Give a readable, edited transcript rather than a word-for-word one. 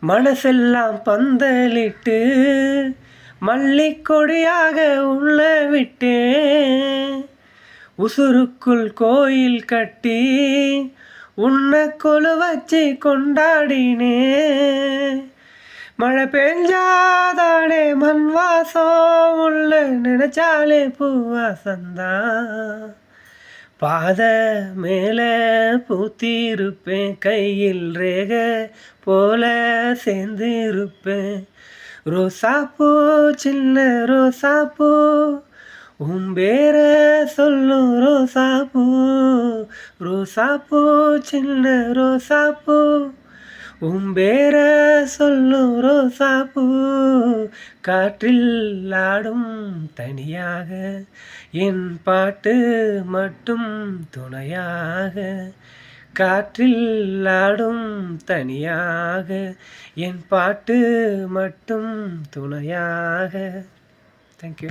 மனசெல்லாம் பந்தலிட்டு மல்லிக்கொடியாக உள்ள விட்டேன். உசுருக்குள் கோயில் கட்டி உன்னை கொலு வச்சு கொண்டாடினே. மழை பெஞ்சாதானே மண் வாசம் உள்ள நினைச்சாலே பூவாசந்தான். பாத மேலே பூத்திருப்பேன், கையில் ரேக போல சேர்ந்து இருப்பேன். ரோசாப்பூ சின்ன ரோசாப்பூ உம்பேர சொல்லும் ரோசாப்பூ. ரோசாப்பூ சின்ன ரோசாப்பூ உம்பேர சொல்லும் ரோசாப்பூ. காற்றில் ஆடும் தனியாக என் பாட்டு மட்டும் துணையாக. காற்றில் ஆடும் தனியாக என் பாட்டு மட்டும் துணையாக. தேங்க்யூ.